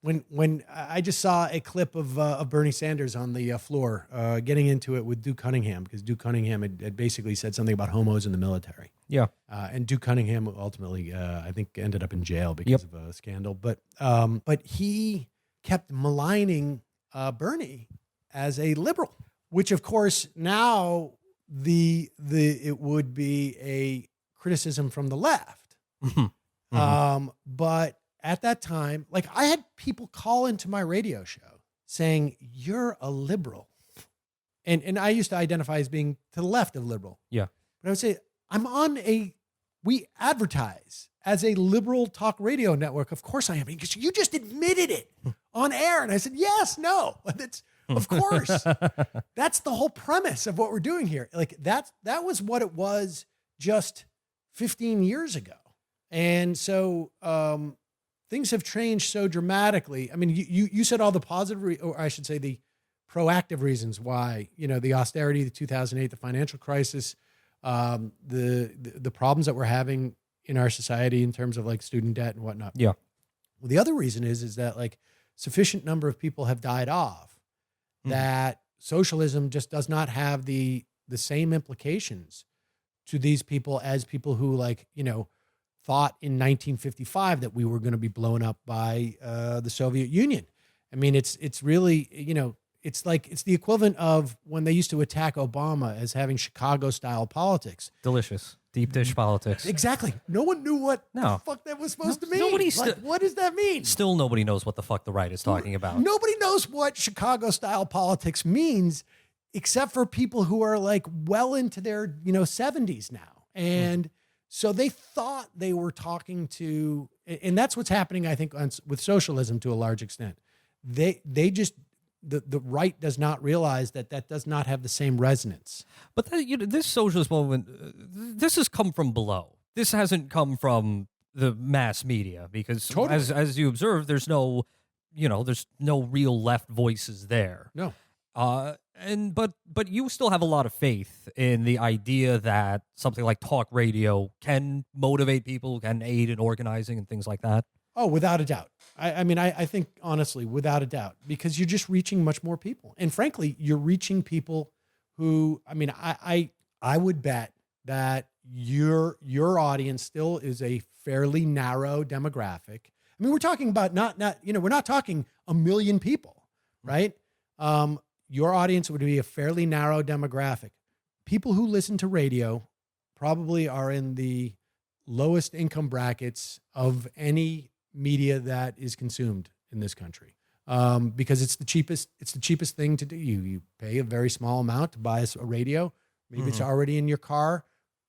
when I just saw a clip of Bernie Sanders on the floor getting into it with Duke Cunningham, because Duke Cunningham had basically said something about homos in the military. Yeah. And Duke Cunningham ultimately, I think, ended up in jail because of a scandal. But he kept maligning Bernie as a liberal, which of course now it would be a criticism from the left. But at that time, like, I had people call into my radio show saying, "You're a liberal." And I used to identify as being to the left of liberal. Yeah. But I would say, we advertise as a liberal talk radio network. Of course I am, because you just admitted it on air. And I said, yes, no, that's, of course. That's the whole premise of what we're doing here. Like, that was what it was just 15 years ago. And so things have changed so dramatically. I mean, you said all the positive, or I should say the proactive reasons why, the austerity, the 2008, the financial crisis, the problems that we're having in our society in terms of like student debt and whatnot. Yeah. Well, the other reason is that like sufficient number of people have died off that socialism just does not have the same implications to these people as people who, like, thought in 1955 that we were going to be blown up by the Soviet Union. I mean, it's really, it's the equivalent of when they used to attack Obama as having Chicago-style politics. Delicious. Deep dish politics. Exactly. No one knew what the fuck that was supposed to mean. What does that mean? Still nobody knows what the fuck the right is talking about. Nobody knows what Chicago-style politics means, except for people who are like well into their 70s now. And so they thought they were talking to, and that's what's happening, I think, with socialism to a large extent. They just, the right does not realize that does not have the same resonance. But this socialist movement, this has come from below. This hasn't come from the mass media, because as you observe, there's no real left voices there. No. But you still have a lot of faith in the idea that something like talk radio can motivate people, can aid in organizing and things like that. Oh, without a doubt. I mean, I think, honestly, without a doubt, because you're just reaching much more people. And frankly, you're reaching people who, I mean, I would bet that your audience still is a fairly narrow demographic. I mean, we're talking about we're not talking 1 million people, right? Your audience would be a fairly narrow demographic. People who listen to radio probably are in the lowest income brackets of any media that is consumed in this country, because it's the cheapest thing to do. You pay a very small amount to buy a radio. Maybe it's already in your car,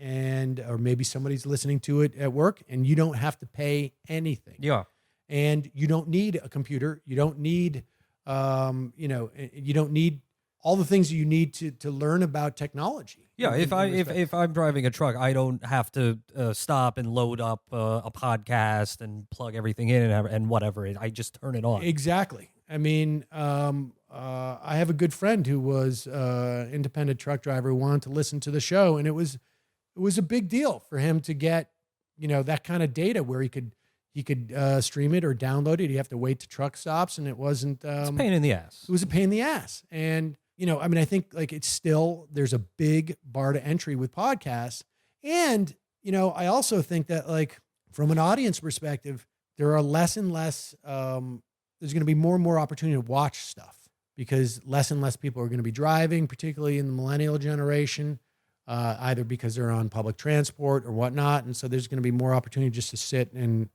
or maybe somebody's listening to it at work, and you don't have to pay anything. Yeah. And you don't need a computer. You don't need, you don't need all the things you need to learn about technology. Yeah, if I'm driving a truck, I don't have to stop and load up a podcast and plug everything in and whatever. I just turn it on. Exactly. I mean, I have a good friend who was an independent truck driver who wanted to listen to the show, and it was a big deal for him to get that kind of data where he could stream it or download it. You have to wait to truck stops, and it wasn't. It's a pain in the ass. It was a pain in the ass, and I mean, I think like there's a big bar to entry with podcasts. And, I also think that like from an audience perspective, there are less and less, there's going to be more and more opportunity to watch stuff, because less and less people are going to be driving, particularly in the millennial generation, either because they're on public transport or whatnot. And so there's going to be more opportunity just to sit and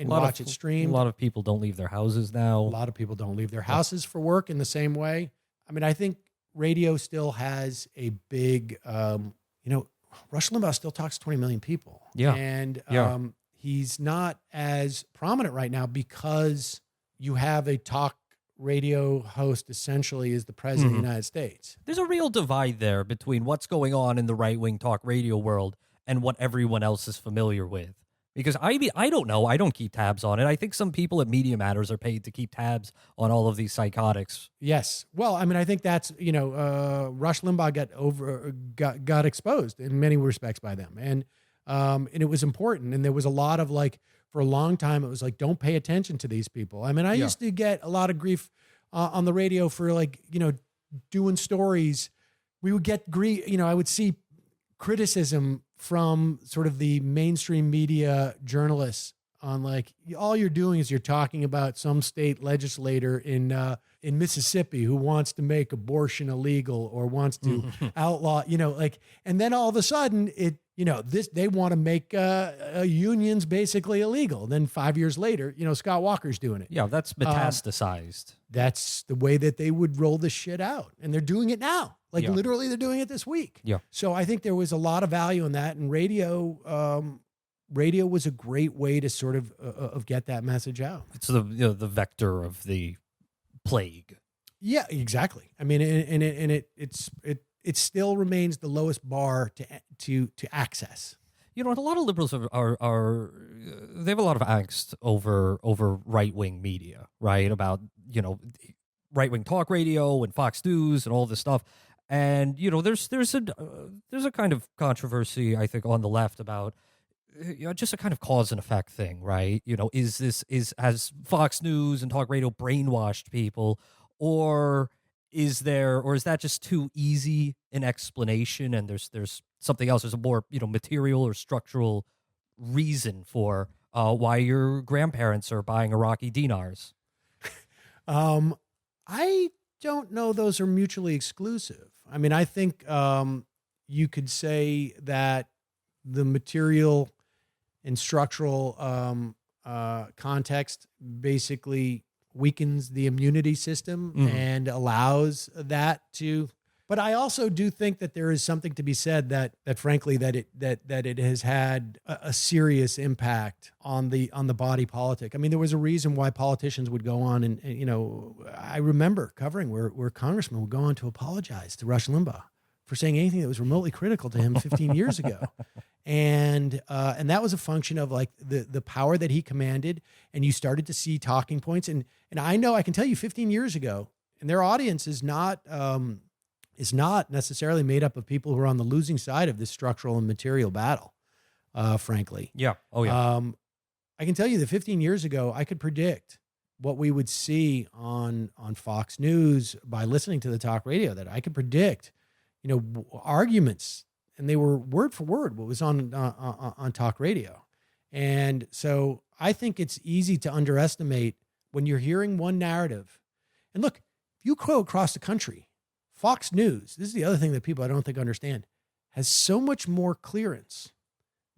watch it streamed. A lot of people don't leave their houses now. A lot of people don't leave their houses for work in the same way. I mean, I think radio still has a big, Rush Limbaugh still talks to 20 million people. Yeah. And he's not as prominent right now because you have a talk radio host essentially as the president of the United States. There's a real divide there between what's going on in the right-wing talk radio world and what everyone else is familiar with. Because I don't know. I don't keep tabs on it. I think some people at Media Matters are paid to keep tabs on all of these psychotics. Yes. Well, I mean, I think that's, Rush Limbaugh got exposed in many respects by them. And it was important. And there was a lot of like, for a long time, it was like, don't pay attention to these people. I mean, I used to get a lot of grief on the radio for like, doing stories. We would get grief, I would see criticism from sort of the mainstream media journalists on like, all you're doing is you're talking about some state legislator in Mississippi who wants to make abortion illegal or wants to outlaw, and then all of a sudden they want to make unions basically illegal. Then 5 years later, Scott Walker's doing it. Yeah, that's metastasized. That's the way that they would roll this shit out. And they're doing it now. Like literally they're doing it this week. Yeah. So I think there was a lot of value in that. And radio was a great way to sort of get that message out. It's the vector of the plague. Yeah, exactly. I mean, it still remains the lowest bar to access. A lot of liberals are they have a lot of angst over right-wing media, right? About, right-wing talk radio and Fox News and all this stuff. And, there's a kind of controversy, I think, on the left about just a kind of cause and effect thing, right? Has Fox News and talk radio brainwashed people, or is that just too easy an explanation, and there's something else? There's a more material or structural reason for why your grandparents are buying Iraqi dinars. I don't know those are mutually exclusive. I mean, I think you could say that the material and structural context basically weakens the immunity system and allows that to. But I also do think that there is something to be said that frankly that it has had a serious impact on the body politic. I mean, there was a reason why politicians would go on and I remember covering where congressmen would go on to apologize to Rush Limbaugh for saying anything that was remotely critical to him 15 years ago. And that was a function of like the power that he commanded, and you started to see talking points. And I know I can tell you 15 years ago, and their audience is not necessarily made up of people who are on the losing side of this structural and material battle, frankly. Yeah. Oh, yeah. I can tell you that 15 years ago, I could predict what we would see on Fox News by listening to the talk radio, that I could predict, arguments, and they were word for word what was on talk radio. And so I think it's easy to underestimate when you're hearing one narrative. And look, if you go across the country, Fox News, this is the other thing that people I don't think understand, has so much more clearance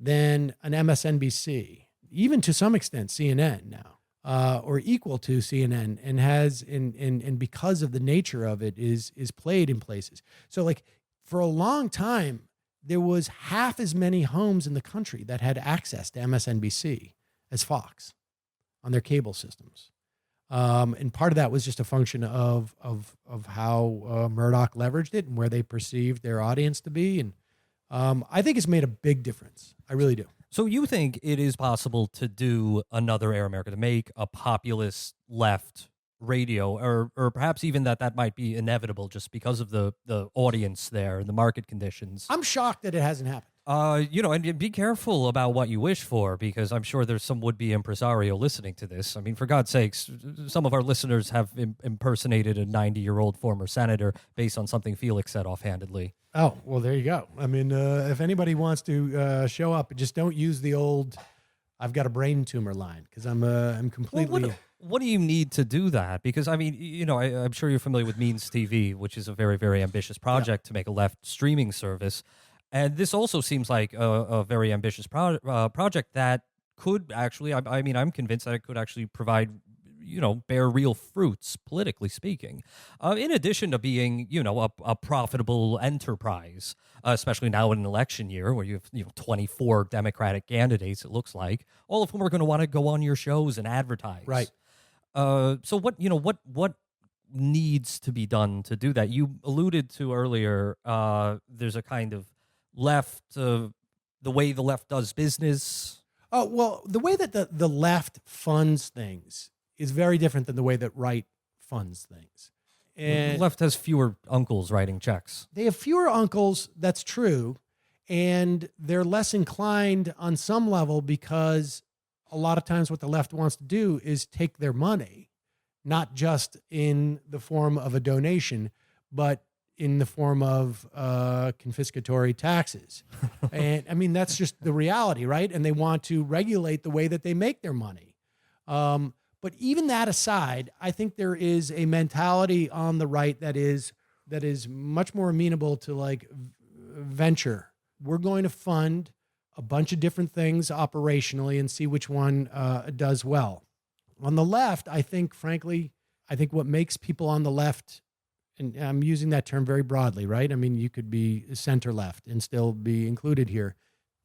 than an MSNBC, even to some extent CNN now, or equal to CNN, and has and because of the nature of it is played in places. So like for a long time, there was half as many homes in the country that had access to MSNBC as Fox on their cable systems. And part of that was just a function of how Murdoch leveraged it and where they perceived their audience to be. And I think it's made a big difference. I really do. So you think it is possible to do another Air America, to make a populist left radio, or perhaps even that might be inevitable just because of the audience there and the market conditions? I'm shocked that it hasn't happened. And be careful about what you wish for, because I'm sure there's some would-be impresario listening to this. I mean, for God's sakes, some of our listeners have impersonated a 90-year-old former senator based on something Felix said offhandedly. Oh, well, there you go. I mean, if anybody wants to show up, just don't use the old "I've got a brain tumor" line, because I'm completely. Well, what do you need to do that? Because, I mean, I'm sure you're familiar with Means TV, which is a very, very ambitious project to make a left streaming service. And this also seems like a very ambitious project that could actually, I mean, I'm convinced that it could actually provide, bear real fruits, politically speaking, in addition to being, a profitable enterprise, especially now in an election year where you have, 24 Democratic candidates, it looks like, all of whom are going to want to go on your shows and advertise. Right. So what needs to be done to do that? You alluded to earlier, there's a kind of left, the way the left does business. Oh, well, the way that the left funds things is very different than the way that right funds things. And the left has fewer uncles writing checks. They have fewer uncles, that's true. And they're less inclined on some level because a lot of times what the left wants to do is take their money, not just in the form of a donation, but in the form of confiscatory taxes. And I mean, that's just the reality, right? And they want to regulate the way that they make their money. But even that aside, I think there is a mentality on the right that is much more amenable to like venture. We're going to fund a bunch of different things operationally and see which one does well. On the left, I think, frankly, what makes people on the left, and I'm using that term very broadly, right? I mean, you could be center left and still be included here.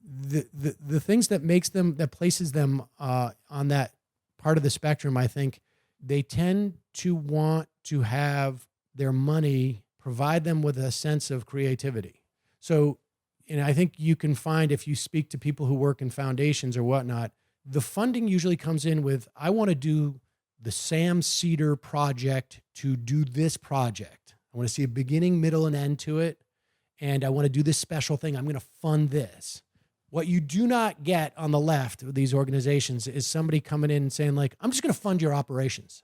The things that makes them, that places them on that part of the spectrum, I think they tend to want to have their money provide them with a sense of creativity. So, and I think you can find, if you speak to people who work in foundations or whatnot, the funding usually comes in with, I want to do the Sam Cedar project to do this project. I want to see a beginning, middle, and end to it. And I want to do this special thing. I'm going to fund this. What you do not get on the left of these organizations is somebody coming in and saying like, I'm just going to fund your operations.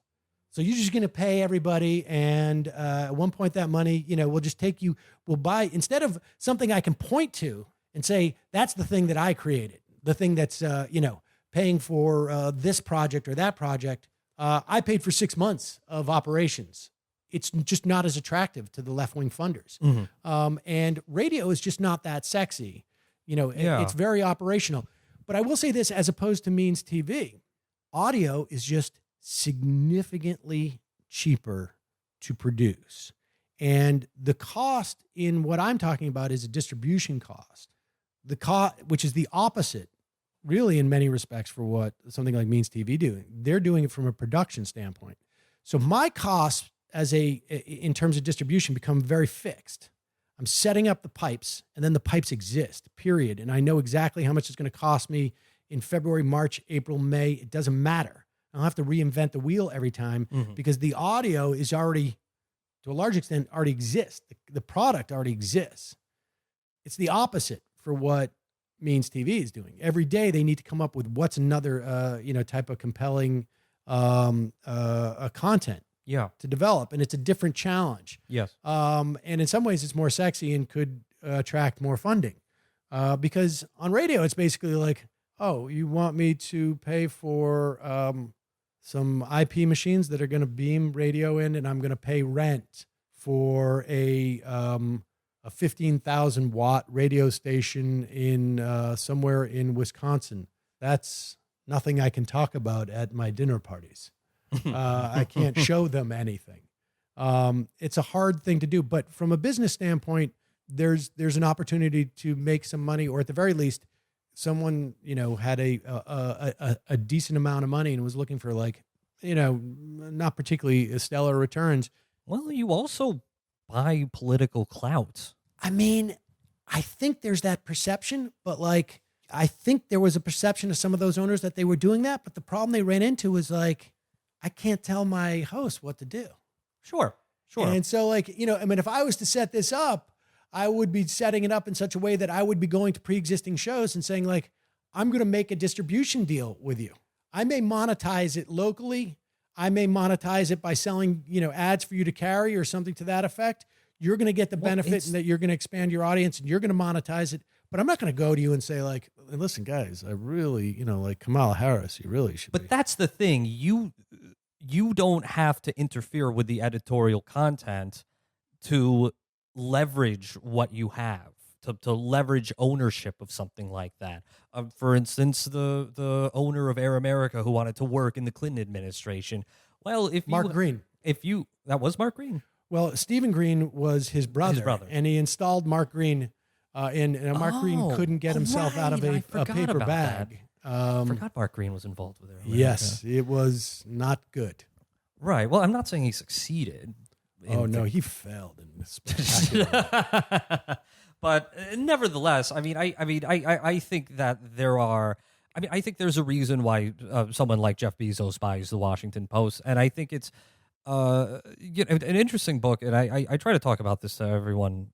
So you're just going to pay everybody. And at one point that money, we'll just take you, we'll buy, instead of something I can point to and say, that's the thing that I created, the thing that's, paying for this project or that project. I paid for 6 months of operations. It's just not as attractive to the left-wing funders. Mm-hmm. And radio is just not that sexy. It's very operational. But I will say this, as opposed to Means TV, audio is just significantly cheaper to produce. And the cost in what I'm talking about is a distribution cost, which is the opposite, really, in many respects, for what something like Means TV doing. They're doing it from a production standpoint. So my costs in terms of distribution become very fixed. I'm setting up the pipes, and then the pipes exist, period. And I know exactly how much it's going to cost me in February, March, April, May. It doesn't matter. I don't have to reinvent the wheel every time because the audio is already, to a large extent, already exists. The product already exists. It's the opposite for what Means TV is doing. Every day they need to come up with what's another, type of compelling content to develop. And it's a different challenge. Yes. And in some ways it's more sexy and could attract more funding. Because on radio, it's basically like, oh, you want me to pay for some IP machines that are going to beam radio in, and I'm going to pay rent for a 15,000 watt radio station in somewhere in Wisconsin. That's nothing I can talk about at my dinner parties. I can't show them anything. It's a hard thing to do, but from a business standpoint, there's an opportunity to make some money, or at the very least, someone, had a decent amount of money and was looking for not particularly stellar returns. Well, you also buy political clout. I mean, I think there's that perception, but I think there was a perception of some of those owners that they were doing that. But the problem they ran into was I can't tell my host what to do. Sure. And so if I was to set this up, I would be setting it up in such a way that I would be going to pre-existing shows and saying I'm going to make a distribution deal with you. I may monetize it locally. I may monetize it by selling, ads for you to carry or something to that effect. You're going to get the benefit and that you're going to expand your audience and you're going to monetize it. But I'm not going to go to you and say listen, guys, I really, Kamala Harris, you really should. But that's the thing. You don't have to interfere with the editorial content to leverage what you have, to leverage ownership of something like that. For instance, the owner of Air America who wanted to work in the Clinton administration. Well, Mark Green. That was Mark Green. Well, Stephen Green was his brother. And he installed Mark Green and Mark Green couldn't get himself out of a paper bag. I forgot Mark Green was involved with it. Yes, it was not good. Right. Well, I'm not saying he succeeded. He failed in this spectacular. But nevertheless, I think that there are. I think there's a reason why someone like Jeff Bezos buys the Washington Post, and I think it's an interesting book. And I try to talk about this to everyone